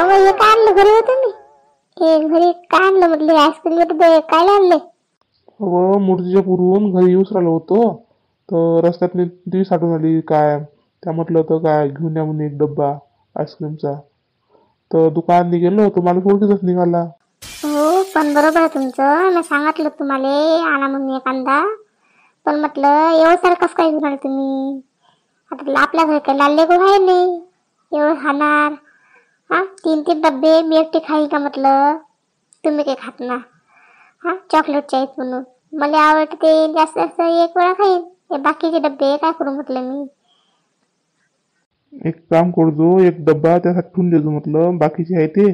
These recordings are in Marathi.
अहो हे काय आणलं घरी होतं मी? हे घरी काय आणलं म्हटलं? आईस्क्रीम डबे काय आणले? व मूर्तीच्या पूर्वून घरी येऊच राहिलो होतो तर रस्त्यातली ती साठून आली काय त्या म्हटलं होतं काय घेऊन या म्हणून एक डब्बा आईस्क्रीमचा. तर दुकानात गेलो तर मला उलटीच निघाला. हो पण बरोबर आहे तुमचं. मी सांगितलं तुम्हाला आणा म्हणून एखादा. पण म्हटलं एवढं सारं कसं काय घेऊन आले तुम्ही? आता आपल्या घरी काही लाल लेकरू आहे नाही एवढं खाणार. हा 3-3 डब्बे मी एकटी खाई का म्हटलं? तुम्ही काही खात ना. हा चॉकलेटचे आहेत म्हणून मला आवडते ते जास्त जास्त एक वेळा खाईन. हे बाकीचे डब्बे काय करू म्हटलं मी. एक काम करजो एक डब्बा त्यासाठी ठेवून देजो म्हटलं बाकीचे आहे ते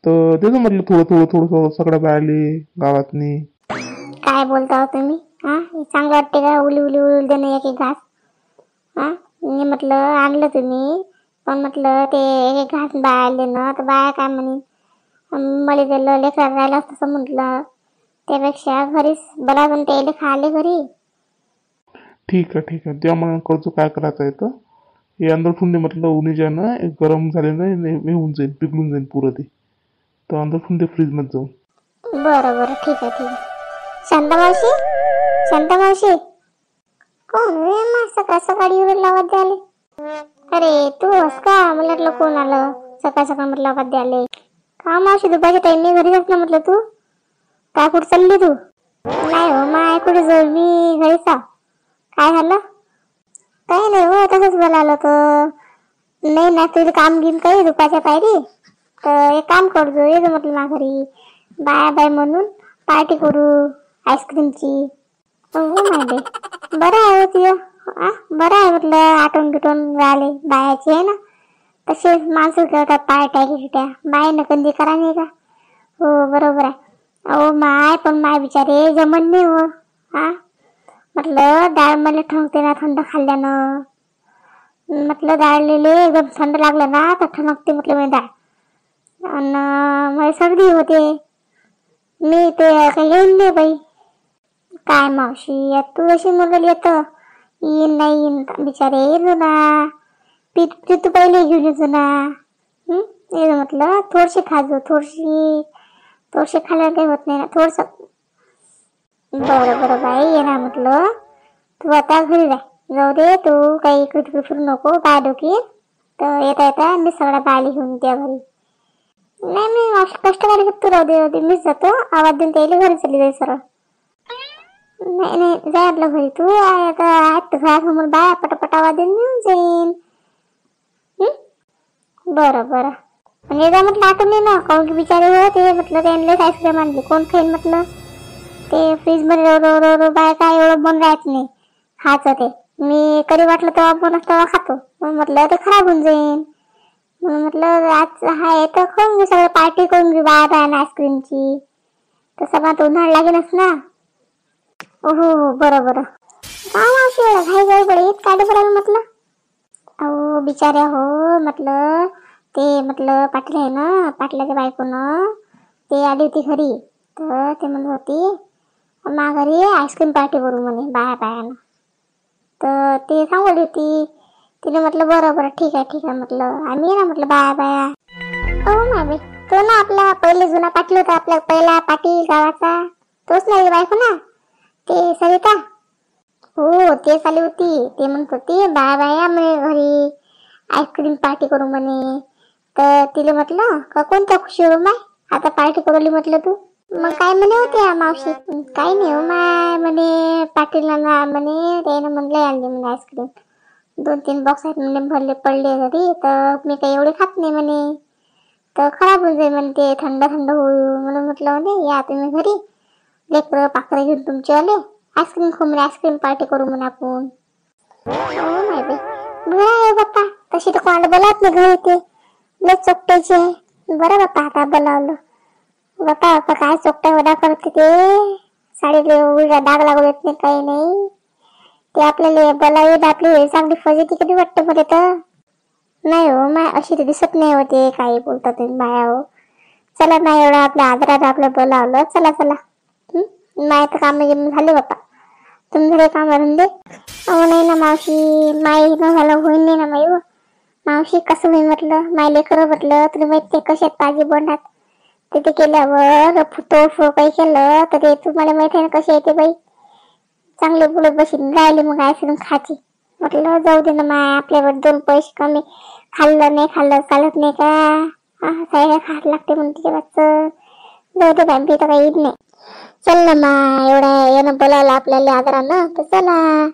तर देजो म्हटलं थोडं थोडं थोडं थोडं सगळ्या बाहेरले गावातनी. काय बोलता हो तुम्ही? हा चांगलं वाटते का उली उली उली देणं एक एक घास? हा मी म्हटलं आणलं तुम्ही पण म्हटलं ते एक एक घास बाहेर देणं तर बाया काय म्हणे मला दिलं लेकरात राहिलं तसं म्हटलं. त्यापेक्षा घरीच बनावून त्याला खाले घरी. ठीक आहे त्या मला करजो काय करायचं आहे तर हे अंदर ठेवून दे म्हटलं उन्हीच्या ना गरम झाले नाही हे होऊन जाईल पिघलून जाईल पुरं ते. तर अंदर ठेवून दे फ्रीजमध्ये जाऊन. बरं बरं ठीक आहे. शांता मावशी शांता मावशी कोण रे मग सकाळ सकाळी एवढं लावत द्याले? अरे तू हस का? मला वाटलं कोण आलं सकाळ सकाळ म्हटलं लावत द्याले. का मावशी दुपारच्या टाइमने घरी असलं म्हटलं तू? काय कुठं चालली तू? नाही हो माय कुठे जाऊ मी घरीच आहो. काय झालं? काही नाही हो तसंच बोलावलं तर. नाही ना तुझं काम घेऊन काही दुपारच्या पायरी तर एक काम करतो येतो म्हटलं ना घरी बाय बाय म्हणून पार्टी करू आईस्क्रीमची. हो माहिती बरं आहे हो तुझं. बरं आहे म्हटलं आठवण बिटवून राहिले बायाची आहे ना. तसेच माणसं करतात पार्ट्या गिट्या बायनं कधी करा नाही का? हो बरोबर आहे. अहो माय पण माय बिचारे जमन नाही हो. हा म्हटलं डाळ मला ठणकते ना थंड खाल्ल्यानं. म्हटलं डाळलेले एकदम थंड लागलं ना तर ठणकते म्हटलं मी डाळ. आणि मला सर्दी होते. मी ते काही येईन नाही बाई. काय मावशी तू अशी मुलं येतं येईन नाही येईन बिचारे येतो ना. पीठ तू पहिले घेऊन येतो ना. ये म्हटलं थोडीशी खाजो थोडीशी खायला काही होत नाही ना थोडस. बरं बरं बाई ये ना म्हटलं. तू आता घरी जाऊ दे तू काही इकडे फिरू नको पाय डोकी. तर येता मी सगळ्या बायला घेऊन त्या घरी. नाही मी कष्ट करायला तू राहू दे मीच जातो आवाज देऊन त्याला घरी चालली जाईल सरळ. नाही जाय आपल्या घरी तू आता आहेत घरासमोर बाय पटापट आवाज देऊन येऊन जाईन. बरं म्हणजे जा म्हटलं आठवण नाही ना काऊन की बिचारे हो ते म्हटलं त्यांनाच आईस्क्रीम आणली कोण खाईन म्हटलं. ते फ्रीज मध्ये रो बाय काय एवढं बन राहायचं नाही खायचं ते. मी कधी वाटलं तेव्हा बनच तेव्हा खातो. म्हटलं ते खराब होऊन जाईन. म्हटलं आज हाय तर खाऊन घेऊ सगळं पार्टी करून घेऊ बाय ना आईस्क्रीमची. तसं मग उन्हाळा लागेलच ना. हो बरं काय मावशी घाई बडे काय बरं म्हटलं. अहो बिचाऱ्या हो म्हटलं ते म्हटलं पाटील आहे ना पाटलाच्या बायकोनं ते आली होती घरी तर ते म्हणत होती मा घरी आईस्क्रीम पार्टी करू म्हणे बायानं. तर ते सांगली होती तिने म्हटलं बरं ठीक आहे म्हटलं आम्ही ना म्हटलं बाया. हो मामी तो ना आपला पहिले जुना पाटील होता आपला पहिला पाटील गावाचा तोच नाही बायको ना ते सरिता. हो तेच आली होती. ते म्हणत होती बाया म्हणे घरी आईस्क्रीम पार्टी करू म्हणे. तर तिला म्हटलं का कोणत्या खुशीवर माय आता पार्टी करवली म्हटलं तू. मग काय म्हणे होते मावशी काही नाही हो माय म्हणे पाटीलला म्हणे त्यानं म्हणलं आणली म्हणे आईस्क्रीम 2-3 बॉक्स आहेत म्हणे भरले पडले घरी तर मी काही एवढे खात नाही म्हणे. तर खराब होऊन जाईल म्हणे ते थंड होईल म्हणून म्हटलं म्हणे या तुम्ही घरी लेकरं पाखरं घेऊन तुमचे आले आईस्क्रीम खाऊ म्हणे आईस्क्रीम पार्टी करू म्हणे आपण. हो माहिती बरं आहे बाप्पा तशी तर कोणाला बोलावत नाही घरी ते लय चोपटायचे. बरं बाप्पा आता बोलावलं. बाप्पा काय चोपटा वडा करते ते साडीला उलटा डाग लागू येत नाही काही नाही. ते आपल्याला बोलावेत आपली चांगली फजिती कधी वाटते बरं तर. नाही हो माय अशी तर दिसत नाही होते काही बोलता तुम्ही बाया हो. चला नाही एवढं आपल्या आदरात आपलं बोलावलं चला माय तर काम झाले बाप्पा तुमचं काही काम धंदे. अहो नाही ना मावशी माई न झालं होईन नाही ना माई. मावशी कसं मी म्हटलं मायले खरं म्हटलं तुला माहित नाही कशात पाहिजे बोंडात तिथे केल्यावर तो काही केलं तर ते तुम्हाला माहित आहे ना कसे येते बाई चांगले बोलत बसून राहिले मग आईस्क्रीम खायची म्हटलं जाऊ दे ना माय आपल्यावर 2 पैसे कमी खाल्लं नाही खाल्लं चालत नाही का सगळ्या खायला लागते म्हणून तिच्या वाच जाऊ दे बाई तर काही येत नाही चल ना मा एवढा यानं बोलावलं आपल्याला आदरानं तर चला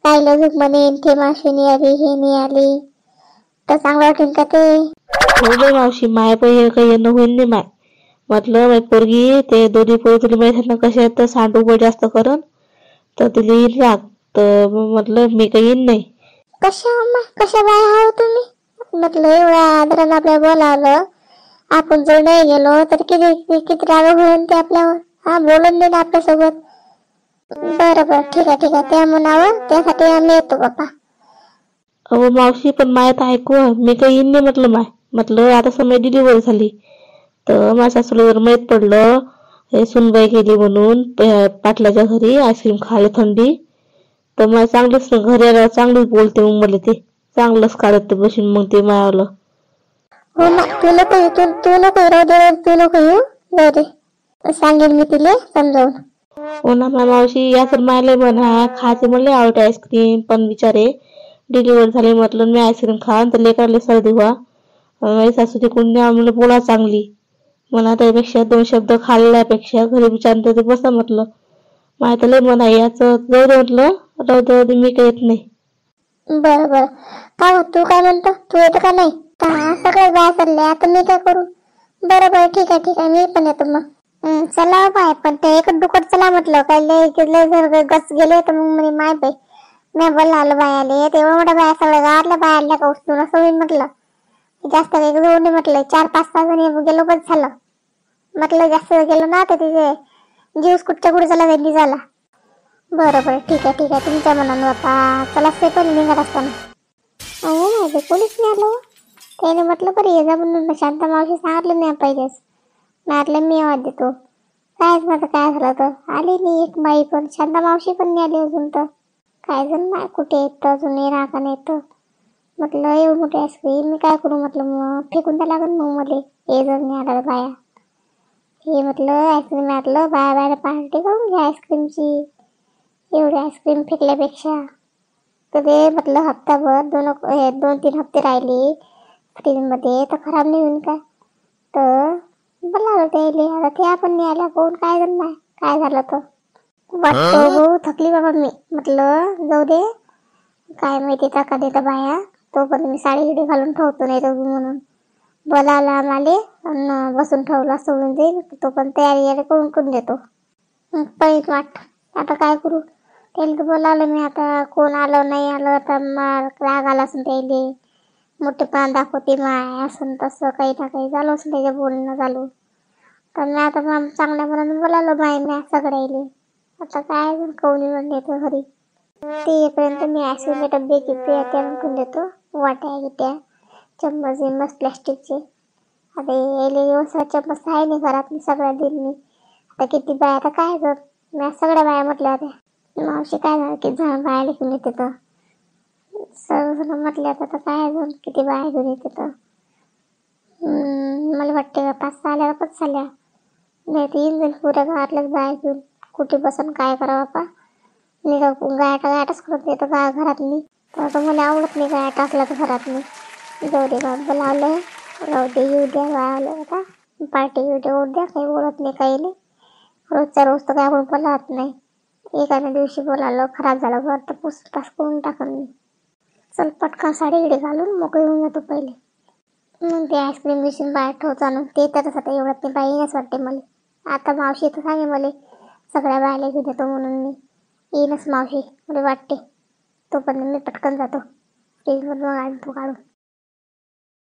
काय लजूक म्हणेन ते मावशी नाही आली हे नाही आली तर चांगलं वाटेल का ते हो बाई मावशी माय पण काही येणं होईल नाही माय म्हटलं माय पोरगी ते दोन्ही पोरी तुला माहित आहे ना कशा आहेत तर सांडू जास्त करन तर तिला येईल राग तर म्हटलं मी काही येईन नाही कशा बाय आहो तुम्ही म्हटलं एवढ्या आदरानं आपल्याला बोलावलं आपण जर नाही गेलो तर किती किती राग होईल ते आपल्यावर बोलून दे ना आपल्यासोबत बरं ठीक आहे त्या म्हणावं त्यासाठी आम्ही येतो बाप्पा अहो मावशी पण माय तर ऐकू मी काही येईन नाही म्हटलं आता समय डिलिव्हरी झाली तर माझ्या सासूला जर माहित पडलं हे सुनबाई गेली म्हणून पाटलाच्या घरी आईस्क्रीम खायला थंडी तर मला चांगलंच घरी आल्यावर चांगलंच बोलते मग मला ते चांगलंच काढत बसून मग ते मायावलं हो ना तू नको येऊ जाऊ दे सांगेन मी तिला समजावून हो ना मावशी या तर मायला म्हणा खायचे म्हणले आवडते आईस्क्रीम पण बिचारे डिलिव्हरी झाली म्हटलं मी आईस्क्रीम खान तर लेकराला सर्दी व्हा माझी सासू तिकडून मला बोला चांगली म्हणा त्यापेक्षा 2 शब्द खाल्ल्यापेक्षा घरी विचारलं ते बसा म्हटलं माय तर लय म्हणा याचं जाऊ दे म्हटलं राहू दे मी काही येत नाही बरं का तू काय म्हणतो तू येतो का नाही सगळे बाय चालले आता मी काय करू बरं ठीक आहे मी पण येतो मग चला बाय पण ते एक दुकट चला म्हटलं काय लय गच गेले तर मग म्हणे माय बाई मी बोलावलं बाय आले तेवढं मोठ्या बाया सगळ्या गावातल्या बाया आल्या का उचलून असं होईल म्हटलं जास्त काही जाऊन म्हटलं 4-5 जणी गेलो बस झालं म्हटलं जास्त गेलो ना तर तिथे जीवस कुठच्या कुठे झाला वेगळी झाला बरं ठीक आहे तुमच्या मनानं बापा चला पेपर निघत असताना हो माझे कोणीच नाही आलो त्याने म्हटलं बरं ये जा म्हणून शांता मावशी सांगितलं नाही पाहिजेच म्हटलं मी आवाज देतो कायच माझं काय झालं तर आली नाही एक बाई पण शांता मावशी पण नाही आली अजून तर काय जण नाही कुठे येत अजून राहा नाही येत म्हटलं एवढं मोठी आईस्क्रीम मी काय करू म्हटलं मग फेकून द्या लागेल मग मध्ये हे जर नाही आला बाया हे म्हटलं आईस्क्रीम म्हटलं बाया पार्टी करून घ्या आईस्क्रीमची एवढी आईस्क्रीम फेकल्यापेक्षा तर ते म्हटलं हप्ताभर 2-3 हप्ते राहिले फ्रीजमध्ये तर खराब नाही होईल का तर बोलावलं ते आता ते आपण नाही आल्या कोण काय जण नाही काय झालं तर वाटतो थकली बाबा मी म्हटलं जाऊ दे काय माहिती टाका देता बाया तो पण मी साडी घालून ठेवतो नाही तर म्हणून बोलावला आम्हाला बसून ठेवला सोडून देईल तो पण तयारी करून देतो पहिलीच वाट आता काय करू त्याला तर बोलावलं मी आता कोण आलं नाही आलं तर राग आला असून त्याले मोठेपणा दाखवते माय असं तसं काही ना काही झालं असं त्याच्या बोलणं झालं तर मी आता चांगल्या मनानं बोलावलं बाई मी सगळ्याले आता काय कोणी म्हणून येतो घरी ते येईपर्यंत मी आईस्क्रीमचे डब्बे गिब्बे त्या विकून देतो वाट्या गिट्या चम्मच प्लॅस्टिकचे आता यायला व्यवस्था चम्मच आहे नाही घरात मी सगळ्या देईल मी आता किती बाया आता काय जर मी सगळ्या बाया म्हटल्या होत्या मावशी काय झालं किती जण बाया लिखून येते तर सर्व म्हटल्या आता काय अजून किती बाया घेऊन येते तर मला वाटते 5-6 आल्या 5 झाल्या नाही तर येईन जाईल पुऱ्या घरातल्याच बाया घेऊन कुठे बसून काय करा बापा मी गायटाच करत येतो घरातली तर मला आवडत नाही गायटा असला तर घरातली जाऊ दे बाबा लावलं राहू दे येऊ द्या बाळाला आता पार्टी येऊ द्या काही बोलत नाही काही नाही रोजचा रोज तर काय आपण बोलत नाही एखाद्या दिवशी बोलावलं खराब झालं घर तर पुसपास करून टाकून मी चल पटकन साडी घालून मोकळी होऊन जातो पहिले मग ते आईस्क्रीम बिशीन बाहेर ठेवतो आणून ते तरच आता एवढ्यात नाही बाईनच वाटते मला आता मावशी तर सांगे मला सगळ्या बायला घेऊन येतो म्हणून मी येईनच मावशी मला वाटते तो पण मी पटकन जातो फ्रीजमधून आणतो काढून